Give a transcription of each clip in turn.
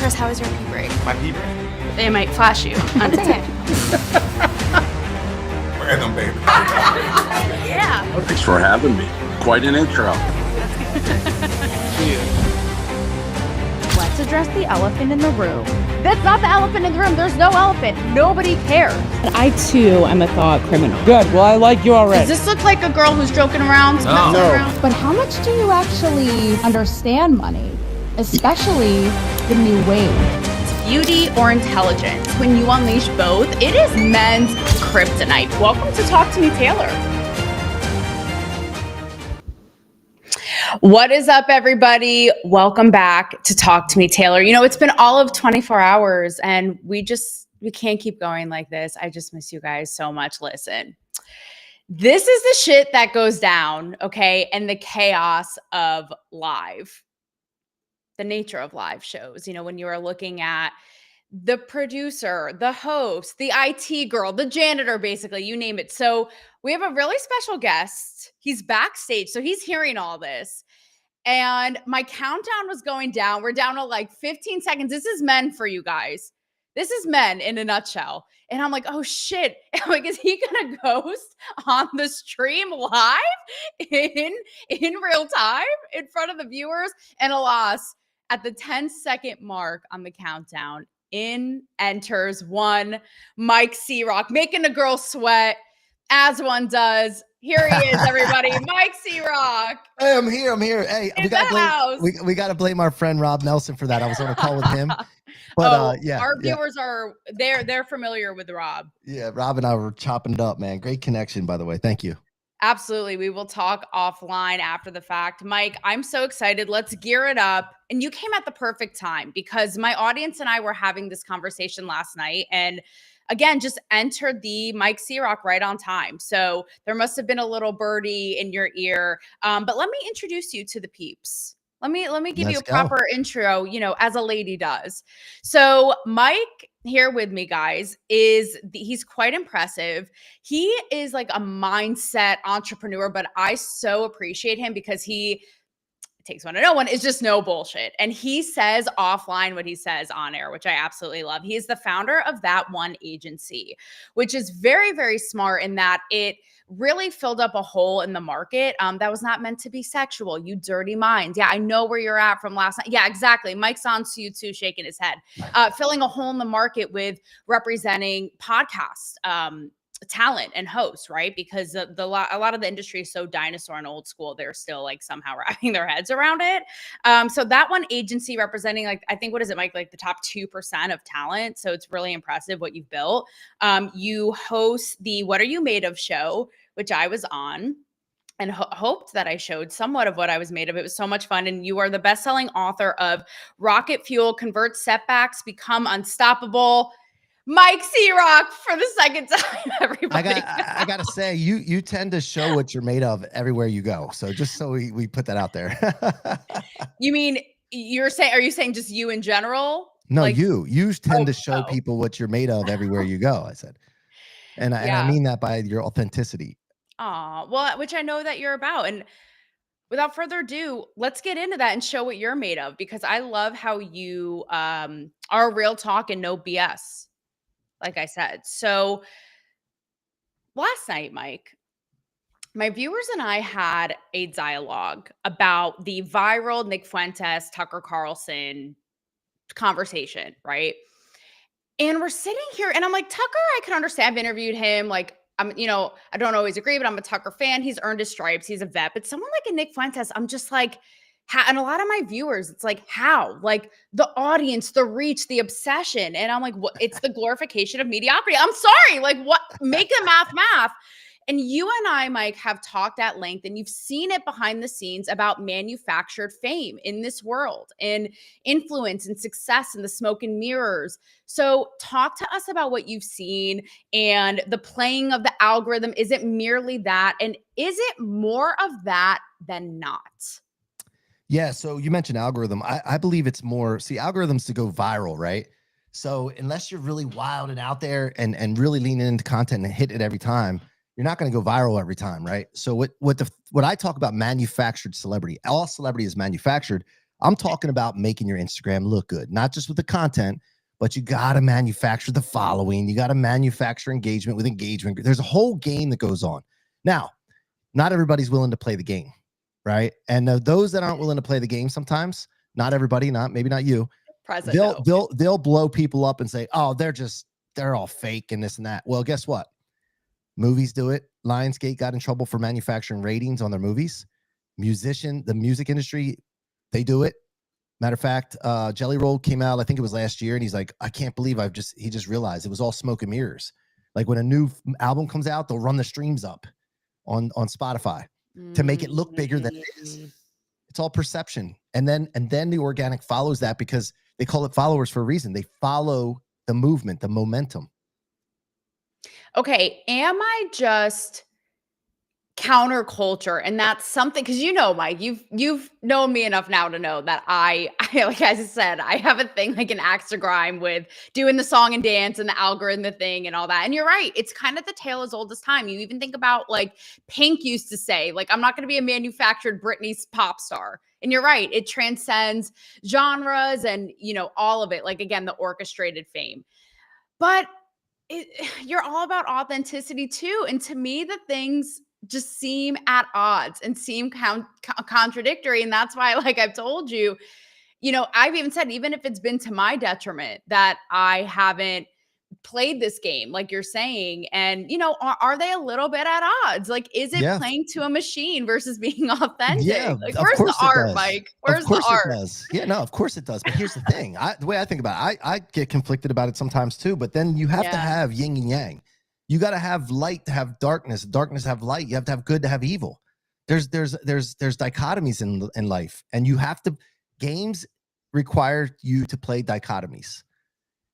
Chris, how is your pee break? My pee break? It might flash you. Undetected. Random, baby. Yeah. Thanks for having me. Quite an intro. Let's address the elephant in the room. That's not the elephant in the room. There's no elephant. Nobody cares. I too am a thought criminal. Good. Well, I like you already. Does this look like a girl who's joking around? No. But how much do you actually understand money? Especially the new wave. Beauty or intelligence? When you unleash both, it is men's kryptonite. Welcome to Talk to Me, Taylor. What is up, everybody? Welcome back to Talk to Me, Taylor. You know, it's been all of 24 hours and we can't keep going like this. I just miss you guys so much. Listen, this is the shit that goes down, okay? And the chaos of live, the nature of live shows. You know, when you are looking at the producer, the host, the IT girl, the janitor, basically, you name it. So we have a really special guest. He's backstage, so he's hearing all this. And my countdown was going down. We're down to like 15 seconds. This is men for you guys. This is men in a nutshell. And I'm like, oh shit. I'm like, is he gonna ghost on the stream live in real time in front of the viewers? And alas, at the 10-second mark on the countdown, in enters one Mike C-Roc, making a girl sweat as one does. Here he is, everybody. Mike C-Roc. Hey, I'm here. Hey, In the house. we got to blame our friend Rob Nelson for that. I was on a call with him. But our viewers are they're familiar with Rob. Yeah, Rob and I were chopping it up, man. Great connection, by the way. Thank you. Absolutely. We will talk offline after the fact. Mike, I'm so excited. Let's gear it up. And you came at the perfect time because my audience and I were having this conversation last night. And again, just entered the Mike C-Roc right on time. So there must have been a little birdie in your ear. But let me introduce you to the peeps. Let me give you a proper intro, you know, as a lady does. So Mike here with me, guys, he's quite impressive. He is like a mindset entrepreneur, but I so appreciate him because he takes one to know one. It's just no bullshit. And he says offline what he says on air, which I absolutely love. He is the founder of That1 Agency, which is very, very smart in that it really filled up a hole in the market that was not meant to be sexual. You dirty mind. Yeah, I know where you're at from last night. Yeah, exactly. Mike's on to you too, shaking his head. Filling a hole in the market with representing podcast talent and hosts, right? Because a lot of the industry is so dinosaur and old school, they're still like somehow wrapping their heads around it. So That1 Agency representing like, I think, what is it, Mike? Like the top 2% of talent. So it's really impressive what you've built. You host the What Are You Made Of show, which I was on and hoped that I showed somewhat of what I was made of. It was so much fun. And you are the best-selling author of Rocket Fuel, Convert Setbacks, Become Unstoppable. Mike C-Roc for the second time, everybody. I gotta say, you tend to show what you're made of everywhere you go. So just so we put that out there. You mean are you saying just you in general? No, like, you tend to show people what you're made of everywhere you go, I said. And I mean that by your authenticity. Well, which I know that you're about. And without further ado, let's get into that and show what you're made of, because I love how you are real talk and no BS. Like I said. So last night, Mike, my viewers and I had a dialogue about the viral Nick Fuentes, Tucker Carlson conversation, right? And we're sitting here and I'm like, Tucker, I can understand. I've interviewed him. Like, I don't always agree, but I'm a Tucker fan. He's earned his stripes. He's a vet. But someone like a Nick Fuentes, I'm just like, and a lot of my viewers, it's like, how? Like the audience, the reach, the obsession. And I'm like, what? It's the glorification of mediocrity. I'm sorry. Like, what? Make the math. And you and I, Mike, have talked at length, and you've seen it behind the scenes about manufactured fame in this world and influence and success and the smoke and mirrors. So talk to us about what you've seen and the playing of the algorithm. Is it merely that? And is it more of that than not? Yeah, so you mentioned algorithm. I believe it's more, algorithms to go viral, right? So unless you're really wild and out there and really leaning into content and hit it every time, you're not going to go viral every time, right? So what I talk about manufactured celebrity, all celebrity is manufactured. I'm talking about making your Instagram look good, not just with the content, but you got to manufacture the following. You got to manufacture engagement with engagement. There's a whole game that goes on. Now, not everybody's willing to play the game, right? And those that aren't willing to play the game sometimes, not everybody, maybe not you, they'll blow people up and say, oh, they're all fake and this and that. Well, guess what? Movies do it. Lionsgate got in trouble for manufacturing ratings on their movies. The music industry, they do it. Matter of fact, Jelly Roll came out, I think it was last year, and he's like, I can't believe he just realized it was all smoke and mirrors. Like when a new album comes out, they'll run the streams up on Spotify to make it look bigger than it is. It's all perception. And then the organic follows that because they call it followers for a reason. They follow the movement, the momentum. Okay, am I just counterculture? And that's something, because Mike, you've known me enough now to know that I like, as I said, I have a thing like an axe to grind with doing the song and dance and the algorithm thing and all that. And you're right, it's kind of the tale as old as time. You even think about like Pink used to say, like, I'm not going to be a manufactured Britney's pop star. And you're right, it transcends genres and all of it. Like, again, the orchestrated fame. But you're all about authenticity too. And to me, the things just seem at odds and seem contradictory. And that's why, like I've told you, I've even said, even if it's been to my detriment that I haven't played this game, like you're saying, and are they a little bit at odds? Like, is it playing to a machine versus being authentic? Yeah, like, where's the art, Mike? Where's the art? It does. Yeah, no, of course it does. But here's the thing: the way I think about it, I get conflicted about it sometimes too. But then you have to have yin and yang. You got to have light to have darkness, darkness to have light. You have to have good to have evil. There's dichotomies in life, and you have to. Games require you to play dichotomies,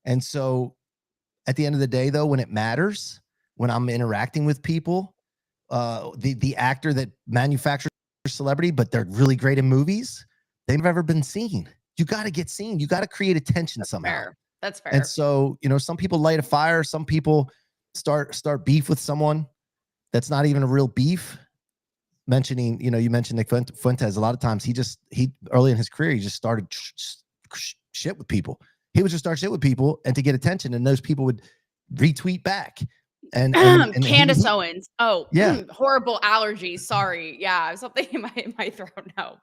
and so at the end of the day, though, when it matters, when I'm interacting with people, the actor that manufactures celebrity, but they're really great in movies, they've never been seen. You got to get seen. You got to create attention somehow. Fair. That's fair. And so, some people light a fire. Some people start beef with someone that's not even a real beef. Mentioning, you mentioned Nick Fuentes. A lot of times he early in his career, he just started shit with people. He would just start shit with people and to get attention, and those people would retweet back. And Candace Owens. Oh, yeah. Horrible allergies. Sorry. Yeah. Something in my throat now,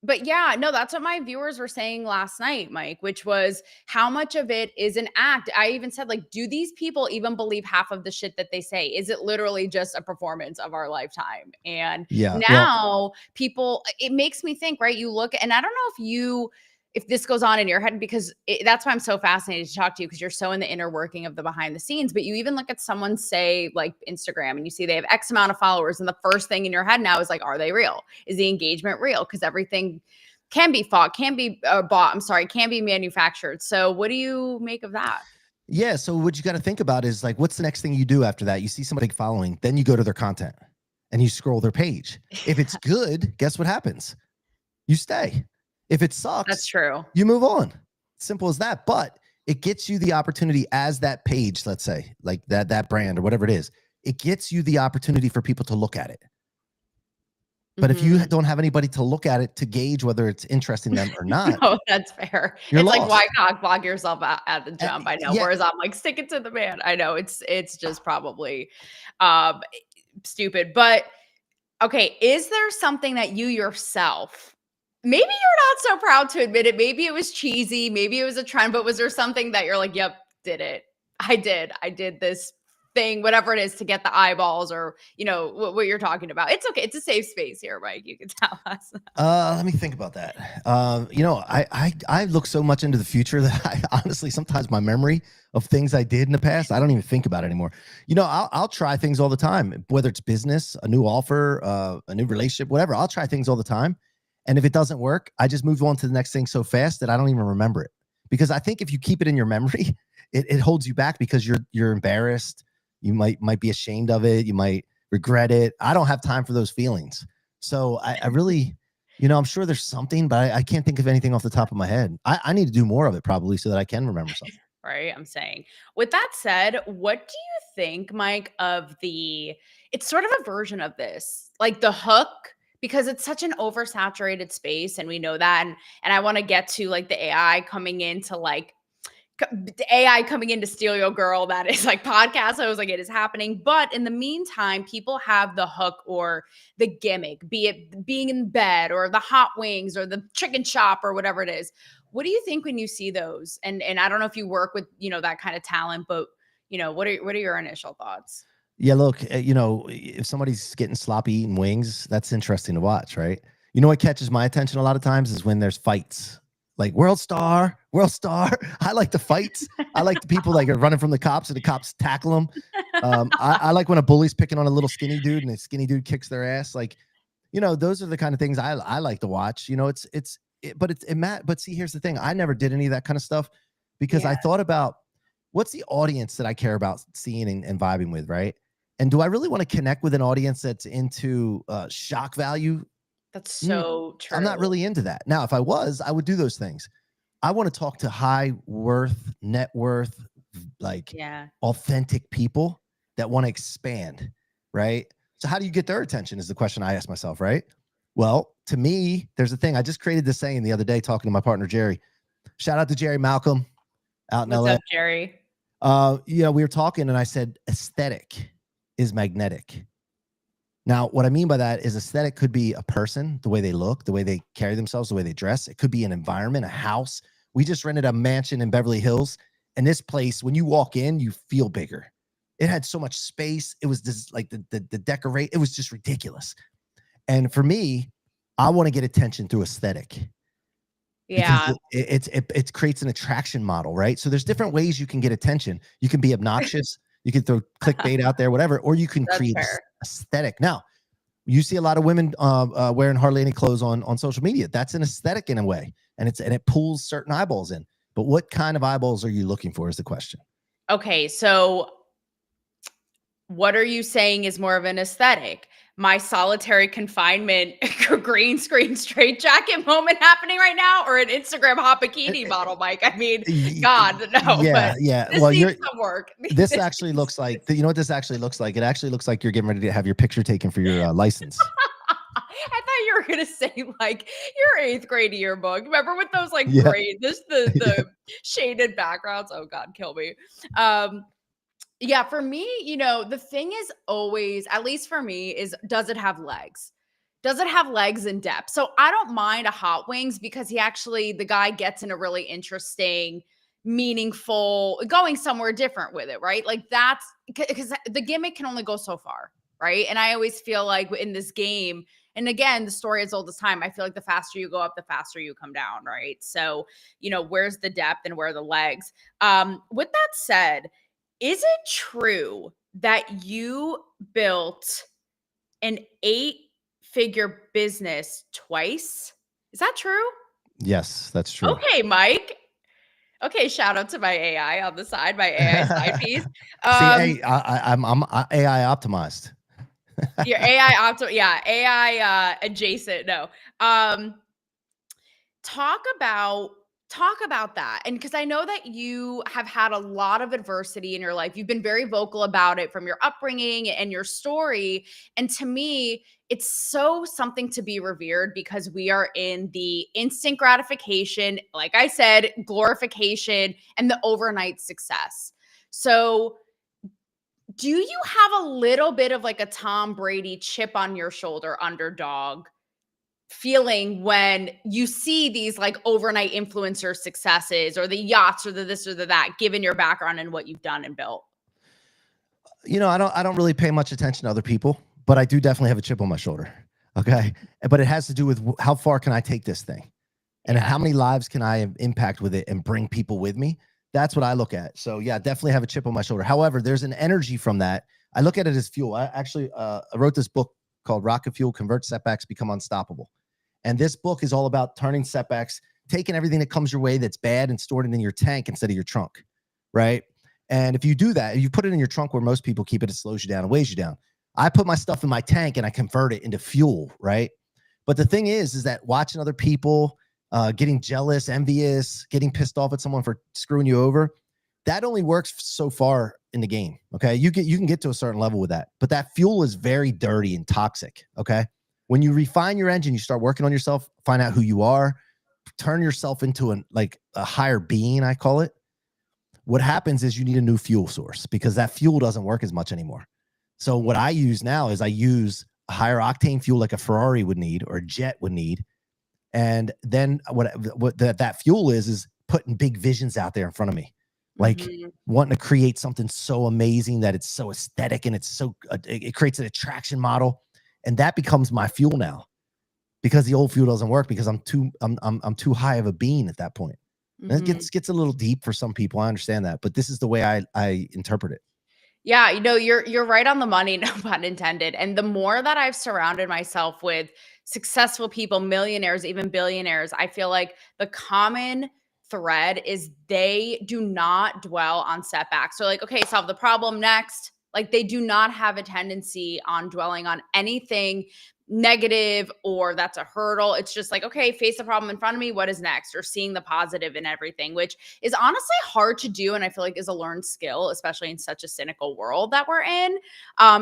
but yeah, no, that's what my viewers were saying last night, Mike, which was how much of it is an act. I even said, like, do these people even believe half of the shit that they say? Is it literally just a performance of our lifetime? And now people, it makes me think, right? You look, and I don't know if this goes on in your head, because that's why I'm so fascinated to talk to you, because you're so in the inner working of the behind the scenes. But you even look at someone, say, like Instagram, and you see they have X amount of followers, and the first thing in your head now is like, are they real? Is the engagement real? Because everything can be bought, can be manufactured. So what do you make of that? Yeah, so what you got to think about is, like, what's the next thing you do after that? You see somebody following, then you go to their content and you scroll their page. If it's good, guess what happens? You stay. If it sucks, that's true. You move on. Simple as that. But it gets you the opportunity as that page, let's say, like that brand or whatever it is. It gets you the opportunity for people to look at it. But if you don't have anybody to look at it to gauge whether it's interesting them or not, no, that's fair. It's lost. Like, why cock block yourself at the jump? I know. Yeah. Whereas I'm like, stick it to the man. I know it's just probably stupid. But okay, is there something that you yourself, maybe you're not so proud to admit it, maybe it was cheesy, maybe it was a trend, but was there something that you're like, yep, did it? I did this thing, whatever it is, to get the eyeballs, or what you're talking about. It's okay. It's a safe space here, Mike. You can tell us. Let me think about that. I look so much into the future that I honestly, sometimes my memory of things I did in the past, I don't even think about it anymore. I'll try things all the time, whether it's business, a new offer, a new relationship, whatever. I'll try things all the time. And if it doesn't work, I just move on to the next thing so fast that I don't even remember it. Because I think if you keep it in your memory, it holds you back, because you're embarrassed. You might be ashamed of it. You might regret it. I don't have time for those feelings. So I really, I'm sure there's something, but I can't think of anything off the top of my head. I need to do more of it probably so that I can remember something. Right. I'm saying, with that said, what do you think, Mike, of it's sort of a version of this, like the hook because it's such an oversaturated space, and we know that. And I want to get to like the AI coming into like the AI coming in to steal your girl. That is like podcast. I was like, it is happening. But in the meantime, people have the hook or the gimmick, be it being in bed or the hot wings or the chicken shop or whatever it is. What do you think when you see those? And I don't know if you work with, that kind of talent, but what are your initial thoughts? Yeah, look, if somebody's getting sloppy eating wings, that's interesting to watch, right? You know what catches my attention a lot of times is when there's fights. Like world star. I like the fights. I like the people like are running from the cops and the cops tackle them. I like when a bully's picking on a little skinny dude and the skinny dude kicks their ass. Like, those are the kind of things I like to watch. But see, here's the thing. I never did any of that kind of stuff because I thought about what's the audience that I care about seeing and vibing with, right? And do I really want to connect with an audience that's into shock value? That's so true. I'm not really into that. Now, if I was, I would do those things. I want to talk to high worth, net worth, like authentic people that want to expand, right? So how do you get their attention is the question I ask myself, right? Well, to me, there's a thing. I just created this saying the other day talking to my partner, Jerry. Shout out to Jerry Malcolm out in LA. What's up, Jerry? We were talking and I said, aesthetic is magnetic. Now, what I mean by that is aesthetic could be a person, the way they look, the way they carry themselves, the way they dress. It could be an environment, a house. We just rented a mansion in Beverly Hills. And this place, when you walk in, you feel bigger. It had so much space. It was just like the decorate. It was just ridiculous. And for me, I want to get attention through aesthetic. Yeah. It creates an attraction model, right? So there's different ways you can get attention. You can be obnoxious. You can throw clickbait out there, whatever, or you can create aesthetic. Now, you see a lot of women wearing hardly any clothes on social media. That's an aesthetic in a way, and it pulls certain eyeballs in. But what kind of eyeballs are you looking for is the question. Okay, so what are you saying is more of an aesthetic? My solitary confinement green screen straight jacket moment happening right now, or an Instagram hot bikini model, Mike? I mean, God, no. Yeah. This needs some work. This actually looks like, you know what this actually looks like? It actually looks like you're getting ready to have your picture taken for your license. I thought you were gonna say like your 8th grade yearbook. Remember with those like great, the shaded backgrounds? Oh God, kill me. Yeah, for me, the thing is always, at least for me, is does it have legs? Does it have legs and depth? So I don't mind a hot wings because the guy gets in a really interesting, meaningful, going somewhere different with it, right? Like that's because the gimmick can only go so far, right? And I always feel like in this game, and again, the story is old as time. I feel like the faster you go up, the faster you come down, right? So, where's the depth and where are the legs? With that said, is it true that you built an 8-figure business twice? Is that true? Yes, that's true. Okay, Mike. Okay, shout out to my AI on the side, my AI side piece. See, I'm AI optimized. Your AI AI adjacent. No. Talk about that. And because I know that you have had a lot of adversity in your life. You've been very vocal about it from your upbringing and your story. And to me, it's so something to be revered because we are in the instant gratification, like I said, glorification and the overnight success. So do you have a little bit of like a Tom Brady chip on your shoulder, underdog feeling when you see these like overnight influencer successes or the yachts or the this or the that, given your background and what you've done and built? I don't really pay much attention to other people, but I do definitely have a chip on my shoulder. Okay. But it has to do with how far can I take this thing and how many lives can I impact with it and bring people with me? That's what I look at. So yeah, definitely have a chip on my shoulder. However, there's an energy from that. I look at it as fuel. I actually I wrote this book called Rocket Fuel, Convert Setbacks, Become Unstoppable. And this book is all about turning setbacks, taking everything that comes your way that's bad and stored it in your tank instead of your trunk, right? And if you do that, if you put it in your trunk where most people keep it, it slows you down and weighs you down. I put my stuff in my tank and I convert it into fuel, right? But the thing is that watching other people getting jealous, envious, getting pissed off at someone for screwing you over, that only works so far in the game, okay? You can get to a certain level with that, but that fuel is very dirty and toxic, okay? When you refine your engine, you start working on yourself, find out who you are, turn yourself into a higher being, I call it. What happens is you need a new fuel source because that fuel doesn't work as much anymore. So what I use now is I use a higher octane fuel like a Ferrari would need or a jet would need. And then what that fuel is putting big visions out there in front of me, like wanting to create something so amazing that it's so aesthetic and it's so it creates an attraction model, and that becomes my fuel now, because the old fuel doesn't work because I'm too high of a being at that point. And it gets a little deep for some people. I understand that, but this is the way I interpret it. Yeah, you're right on the money, no pun intended. And the more that I've surrounded myself with successful people, millionaires, even billionaires, I feel like the common thread is they do not dwell on setbacks. So like, okay, solve the problem next. Like they do not have a tendency on dwelling on anything negative or that's a hurdle. It's just like, okay, face the problem in front of me. What is next? Or seeing the positive in everything, which is honestly hard to do. And I feel like is a learned skill, especially in such a cynical world that we're in.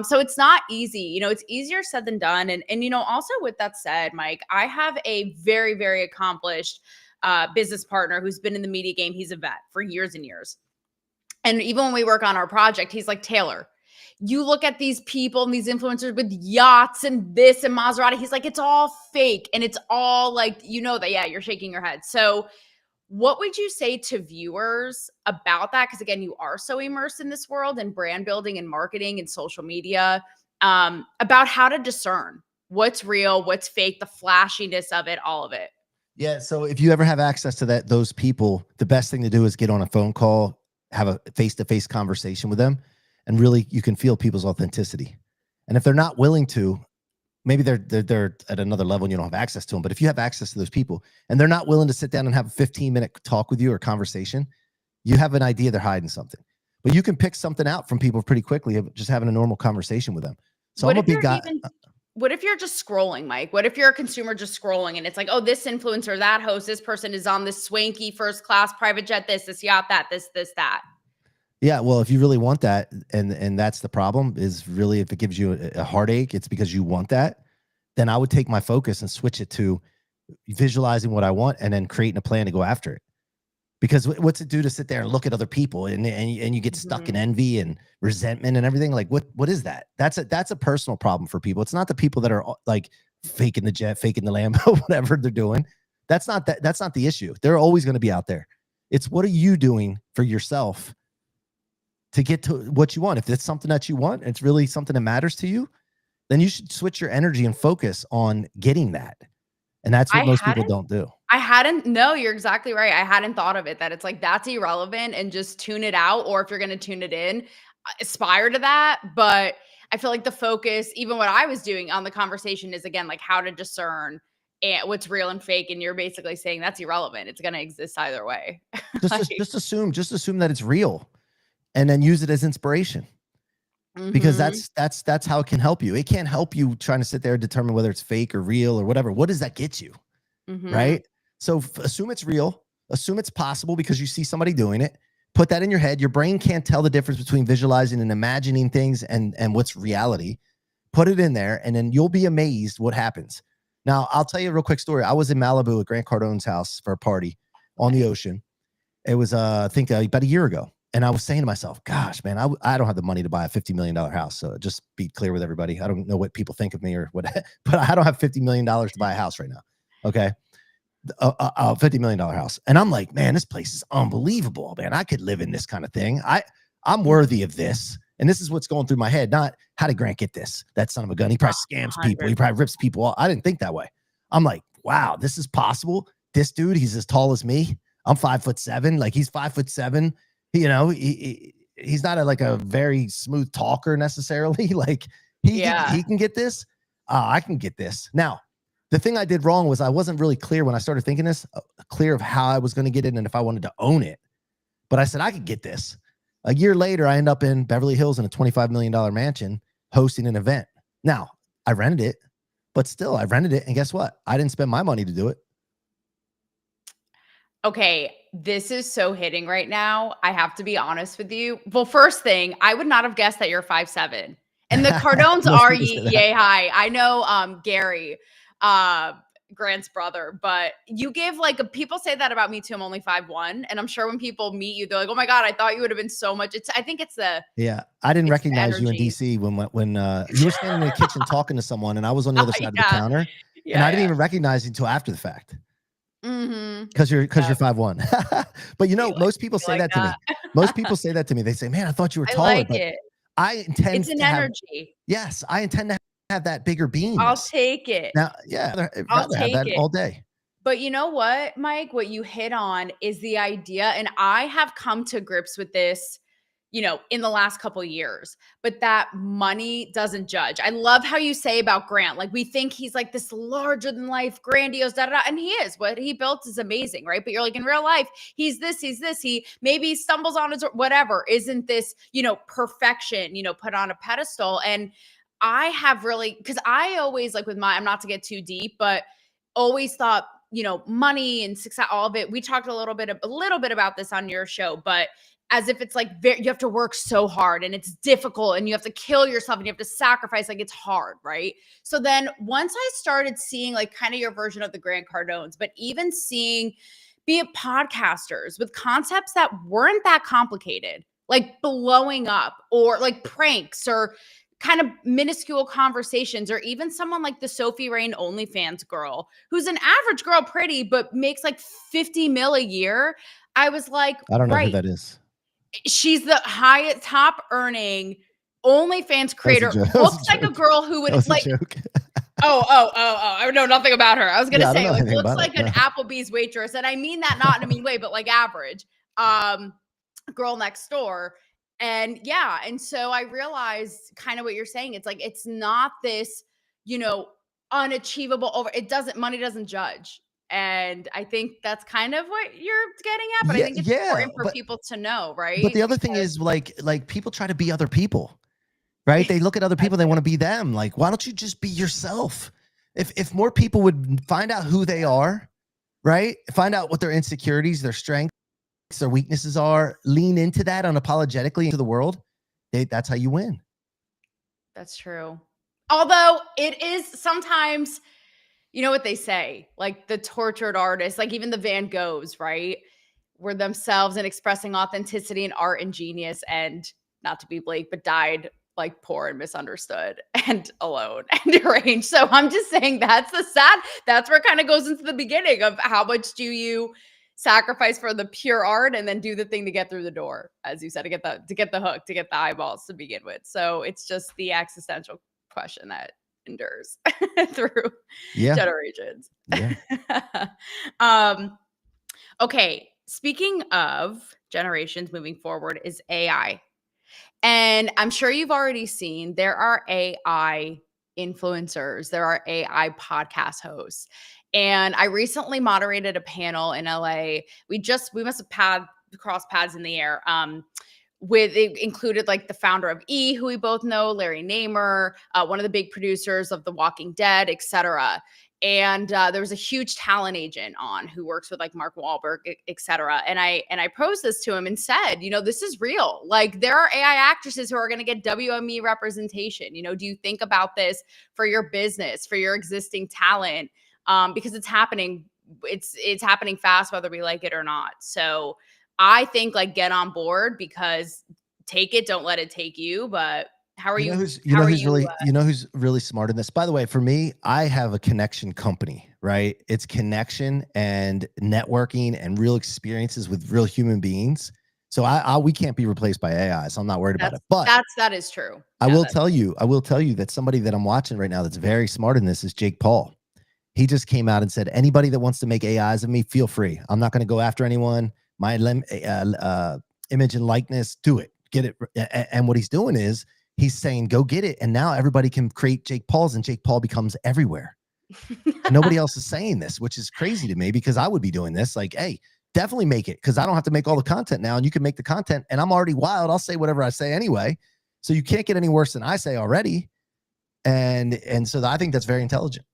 So it's not easy. It's easier said than done. And also with that said, Mike, I have a very, very accomplished business partner who's been in the media game. He's a vet for years and years. And even when we work on our project, he's like, Taylor, you look at these people and these influencers with yachts and this and Maserati. He's like, it's all fake. And it's all like, that, yeah, you're shaking your head. So what would you say to viewers about that? Because again, you are so immersed in this world and brand building and marketing and social media, about how to discern what's real, what's fake, the flashiness of it, all of it. Yeah. So if you ever have access to those people, the best thing to do is get on a phone call, have a face-to-face conversation with them. And really, you can feel people's authenticity. And if they're not willing to, maybe they're at another level and you don't have access to them. But if you have access to those people and they're not willing to sit down and have a 15-minute talk with you or conversation, you have an idea they're hiding something. But you can pick something out from people pretty quickly of just having a normal conversation with them. So I'm a big guy. What if you're just scrolling, Mike? What if you're a consumer just scrolling and it's like, oh, this influencer, that host, this person is on this swanky first class private jet, this yacht, that, this, that. Yeah, well, if you really want that, and that's the problem, is really if it gives you a heartache, it's because you want that, then I would take my focus and switch it to visualizing what I want and then creating a plan to go after it. Because what's it do to sit there and look at other people and you get stuck in envy and resentment and everything? Like what is that? That's a personal problem for people. It's not the people that are like faking the jet, faking the Lambo, whatever they're doing. That's not the issue. They're always going to be out there. It's what are you doing for yourself to get to what you want? If it's something that you want, it's really something that matters to you, then you should switch your energy and focus on getting that. And that's what most people don't do. No, you're exactly right. I hadn't thought of it, that it's like, that's irrelevant and just tune it out. Or if you're going to tune it in, aspire to that. But I feel like the focus, even what I was doing on the conversation is again, like how to discern what's real and fake. And you're basically saying that's irrelevant. It's going to exist either way. Just assume that it's real. And then use it as inspiration, because that's how it can help you. It can't help you trying to sit there and determine whether it's fake or real or whatever. What does that get you? Right? So assume it's real, assume it's possible because you see somebody doing it. Put that in your head. Your brain can't tell the difference between visualizing and imagining things and what's reality. Put it in there and then you'll be amazed what happens. Now, I'll tell you a real quick story. I was in Malibu at Grant Cardone's house for a party on the ocean. It was, I think, about a year ago. And I was saying to myself, gosh, man, I don't have the money to buy a $50 million house. So just be clear with everybody. I don't know what people think of me or what, but I don't have $50 million to buy a house right now. Okay. A $50 million house. And I'm like, man, this place is unbelievable, man. I could live in this kind of thing. I'm worthy of this. And this is what's going through my head. Not how did Grant get this? That son of a gun. He probably scams people. He probably rips people off. I didn't think that way. I'm like, wow, this is possible. This dude, he's as tall as me. I'm 5'7". Like he's 5'7". He's not a very smooth talker necessarily. Like he can get this. I can get this. Now, the thing I did wrong was I wasn't really clear when I started thinking this, clear of how I was going to get it and if I wanted to own it. But I said, I could get this. A year later, I end up in Beverly Hills in a $25 million mansion hosting an event. Now, I rented it, but still I rented it. And guess what? I didn't spend my money to do it. Okay, this is so hitting right now. I have to be honest with you. Well, first thing, I would not have guessed that you're 5'7". And the Cardones Most are people say that. yay high. I know Gary, Grant's brother, but you give like people say that about me too. I'm only 5'1", and I'm sure when people meet you, they're like, "Oh my god, I thought you would have been so much." I think it's the Yeah, I didn't it's the recognize you in energy. DC when you were standing in the kitchen talking to someone, and I was on the other side of the Yeah, counter, and I yeah, didn't yeah. even recognize you until after the fact Mm-hmm. because you're Yep. 5'1". But You like most people you say like that to me. that? Most people say that to me. They say, "Man, I thought you were I taller," like but it. I intend It's an to have. energy. Yes, I intend to have that bigger I'll beingness. take it. Now, yeah, I'd I'll rather have take that it. all day. But you know what, Mike? What you hit on is the idea, and I have come to grips with this, in the last couple of years, but that money doesn't judge. I love how you say about Grant. Like, we think he's like this larger than life, grandiose, da da da. And he is. What he built is amazing, right? But you're like, in real life, he's this, he's this. He maybe stumbles on his whatever. Isn't this, perfection, put on a pedestal? And I have really, because I always like with I'm not to get too deep, but always thought, money and success, all of it. We talked a little bit about this on your show, but as if it's like you have to work so hard and it's difficult and you have to kill yourself and you have to sacrifice, like it's hard, right? So then once I started seeing like kind of your version of the Grant Cardones, but even seeing be it podcasters with concepts that weren't that complicated, like blowing up or like pranks or kind of minuscule conversations, or even someone like the Sophie Rain OnlyFans girl, who's an average girl, pretty, but makes like 50 mil a year. I was like, I don't know who right. that is. She's the highest top earning OnlyFans That was a creator. joke. That was Looks a like a joke. girl who That would was a like, joke. oh. I know nothing about her. I was gonna Yeah, I don't say, know like, anything looks about it. like an No. Applebee's waitress. And I mean that not in a mean way, but like average. Girl next door. And yeah, and so I realized kind of what you're saying. It's like it's not this, you know, unachievable over money doesn't judge. And I think that's kind of what you're getting at, but I Yeah, think it's yeah, important for people to know, but right? the other thing is like people try to be other people, right? They look at other people, they want to be them. Like, why don't you just be yourself? If more people would find out who they are, right? Find out what their insecurities, their strengths, their weaknesses are, lean into that unapologetically into the world, that's how you win. That's true. Although it is sometimes, you know what they say, like the tortured artists, like even the Van Goghs, right? Were themselves and expressing authenticity and art and genius, and not to be Blake, but died like poor and misunderstood and alone and deranged. So I'm just saying that's where it kind of goes into the beginning of how much do you sacrifice for the pure art and then do the thing to get through the door, as you said, to get the hook, to get the eyeballs to begin with. So it's just the existential question that endures through generations. Yeah. Okay. Speaking of generations moving forward is AI. And I'm sure you've already seen there are AI influencers, there are AI podcast hosts. And I recently moderated a panel in LA. We must have crossed paths in the air. With it included like the founder of who we both know, Larry Namer, one of the big producers of The Walking Dead, etc. And there was a huge talent agent on who works with like Mark Wahlberg, et cetera. And I posed this to him and said, this is real. Like there are AI actresses who are going to get WME representation. Do you think about this for your business, for your existing talent? Because it's happening. It's happening fast, whether we like it or not. So I think like get on board, because take it, don't let it take you. But how are you? Who's really smart in this? By the way, for me, I have a connection company, right? It's connection and networking and real experiences with real human beings. So we can't be replaced by AI. So I'm not worried about it. But that is true. I will tell you that somebody that I'm watching right now that's very smart in this is Jake Paul. He just came out and said, anybody that wants to make AIs of me, feel free. I'm not going to go after anyone. My image and likeness, do it, get it. And what he's doing is he's saying, go get it. And now everybody can create Jake Pauls and Jake Paul becomes everywhere. Nobody else is saying this, which is crazy to me, because I would be doing this. Like, hey, definitely make it, because I don't have to make all the content now, and you can make the content, and I'm already wild. I'll say whatever I say anyway. So you can't get any worse than I say already. And so I think that's very intelligent.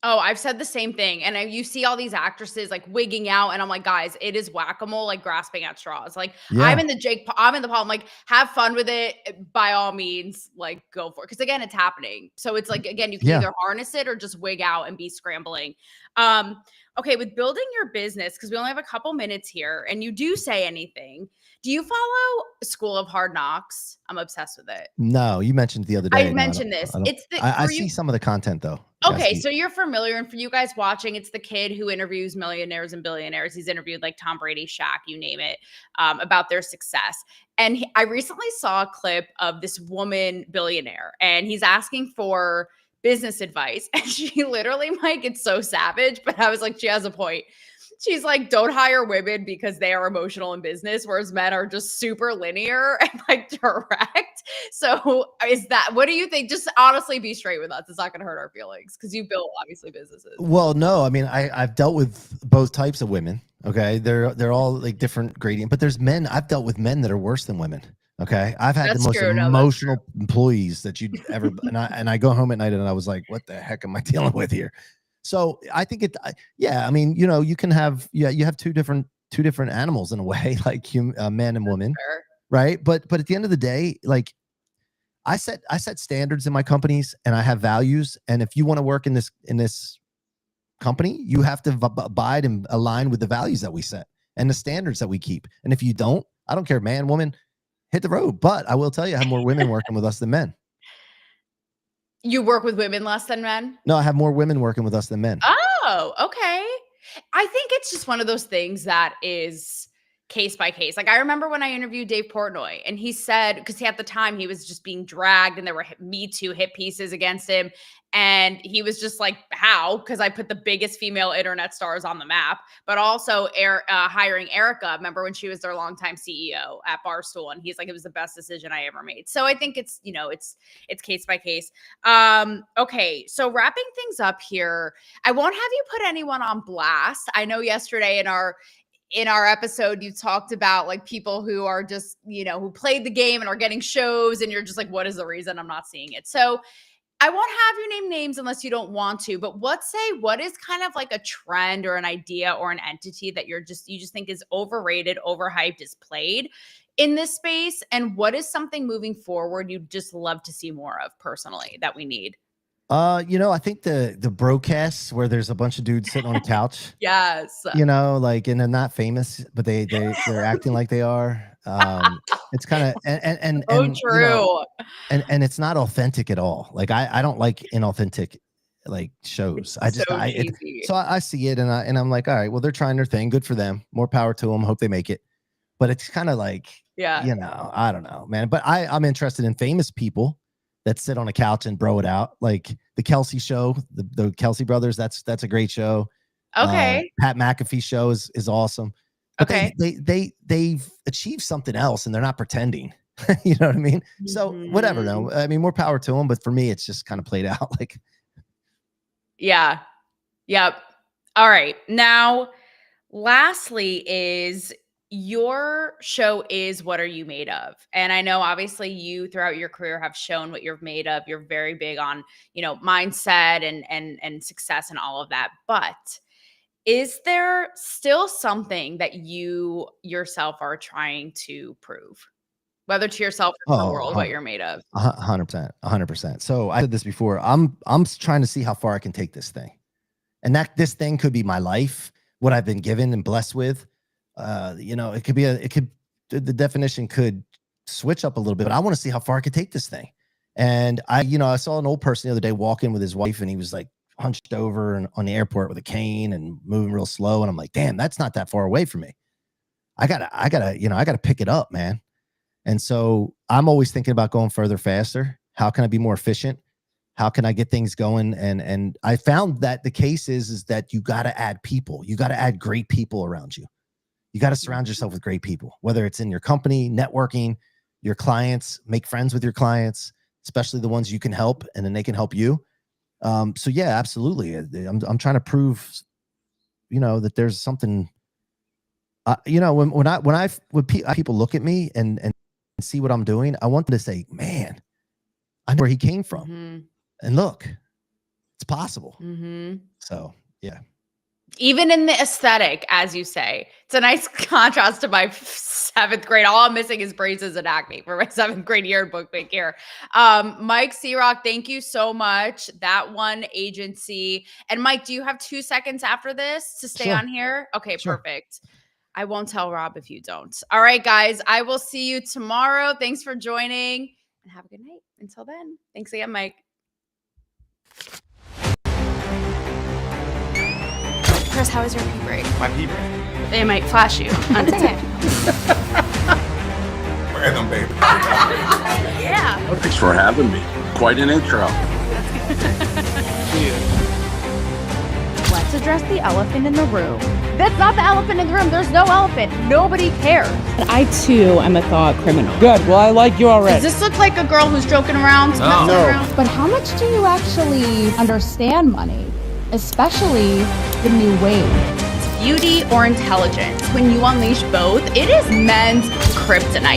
Oh, I've said the same thing. And you see all these actresses like wigging out, and I'm like, guys, it is whack-a-mole, like grasping at straws. Like Yeah. I'm in the Paul. I'm like, have fun with it by all means, like go for it. Cause again, it's happening. So it's like, again, you can Yeah. either harness it or just wig out and be scrambling. Um, okay, with building your business, because we only have a couple minutes here, and you do say anything. Do you follow School of Hard Knocks? I'm obsessed with it. No, you mentioned the other I day. No, mentioned this. I don't. It's the I for see you. some of the content though. Yeah, I Okay, see. so you're familiar, and for you guys watching, it's the kid who interviews millionaires and billionaires. He's interviewed like Tom Brady, Shaq, you name it, about their success. And I recently saw a clip of this woman billionaire, and he's asking for business advice. And she literally, Mike, it's so savage, but I was like, she has a point. She's like, don't hire women because they are emotional in business, whereas men are just super linear and like direct. So what do you think? Just honestly be straight with us. It's not going to hurt our feelings because you built obviously businesses. Well, no, I mean, I've dealt with both types of women. Okay, they're all like different gradient, but there's men. I've dealt with men that are worse than women. Okay, I've had That's the most true. No, that's emotional employees that you'd ever. And I go home at night and I was like, what the heck am I dealing with here? So I think yeah. I mean, you can have, you have two different animals in a way, like man and woman, fair. right? But at the end of the day, like I set standards in my companies, and I have values. And if you want to work in this company, you have to abide and align with the values that we set and the standards that we keep. And if you don't, I don't care, man, woman, hit the road. But I will tell you, I have more women working with us than men. You work with women less than men? No, I have more women working with us than men. Oh, okay. I think it's just one of those things that is case by case. Like I remember when I interviewed Dave Portnoy, and he said, because at the time he was just being dragged and there were Me Too hit pieces against him. And he was just like, how? Because I put the biggest female internet stars on the map, but also hiring Erica. Remember when she was their longtime CEO at Barstool? And he's like, it was the best decision I ever made. So I think it's case by case. Okay. So wrapping things up here, I won't have you put anyone on blast. I know yesterday in our episode, you talked about like people who are just, who played the game and are getting shows, and you're just like, what is the reason I'm not seeing it? So I won't have you name names unless you don't want to, but what is kind of like a trend or an idea or an entity that you just think is overrated, overhyped, is played in this space? And what is something moving forward you'd just love to see more of personally that we need? I think the broadcasts where there's a bunch of dudes sitting on a couch. Yes. Like, and they're not famous, but they're acting like they are. It's kind of and true. And it's not authentic at all. Like I don't like inauthentic like shows. So I see it and I'm like, all right, well, they're trying their thing. Good for them. More power to them. Hope they make it. But it's kind of like, I don't know, man. But I'm interested in famous people that sit on a couch and bro it out, like the Kelsey show, the Kelsey brothers. That's a great show. Okay. Pat McAfee show is awesome. But okay. they've achieved something else, and they're not pretending. You know what I mean? So whatever. No, I mean, more power to them. But for me, it's just kind of played out. Like, yeah, yep. All right. Now, lastly, is your show is What Are You Made Of? And I know obviously you throughout your career have shown what you're made of. You're very big on, mindset and success and all of that. But is there still something that you yourself are trying to prove, whether to yourself or to the world, what you're made of? 100%. So I said this before. I'm trying to see how far I can take this thing, and that this thing could be my life, what I've been given and blessed with. It could be the definition could switch up a little bit, but I want to see how far I could take this thing. And I saw an old person the other day walk in with his wife, and he was like hunched over and on the airport with a cane and moving real slow. And I'm like, damn, that's not that far away from me. I gotta pick it up, man. And so I'm always thinking about going further, faster. How can I be more efficient? How can I get things going? And I found that the case is that you got to add people. You got to add great people around you. You got to surround yourself with great people, whether it's in your company, networking, your clients, make friends with your clients, especially the ones you can help, and then they can help you. So yeah, absolutely. I'm trying to prove, that there's something, when people look at me and see what I'm doing, I want them to say, man, I know where he came from. And look, it's possible. Mm-hmm. So yeah. Even in the aesthetic, as you say, it's a nice contrast to my 7th grade. All I'm missing is braces and acne for my 7th grade yearbook here. Mike C-Roc, thank you so much. That1 Agency. And Mike, do you have 2 seconds after this to stay on here? Okay, Sure. perfect. I won't tell Rob if you don't. All right, guys, I will see you tomorrow. Thanks for joining and have a good night. Until then, thanks again, Mike. Chris, how was your pee break? My pee break. They might flash you unintentionally. Random, baby. Yeah. Thanks for having me. Quite an intro. Let's address the elephant in the room. That's not the elephant in the room. There's no elephant. Nobody cares. I too am a thought criminal. Good. Well, I like you already. Does this look like a girl who's joking around? Messing around? But how much do you actually understand money? Especially the new wave. Beauty or intelligence? When you unleash both, it is men's kryptonite.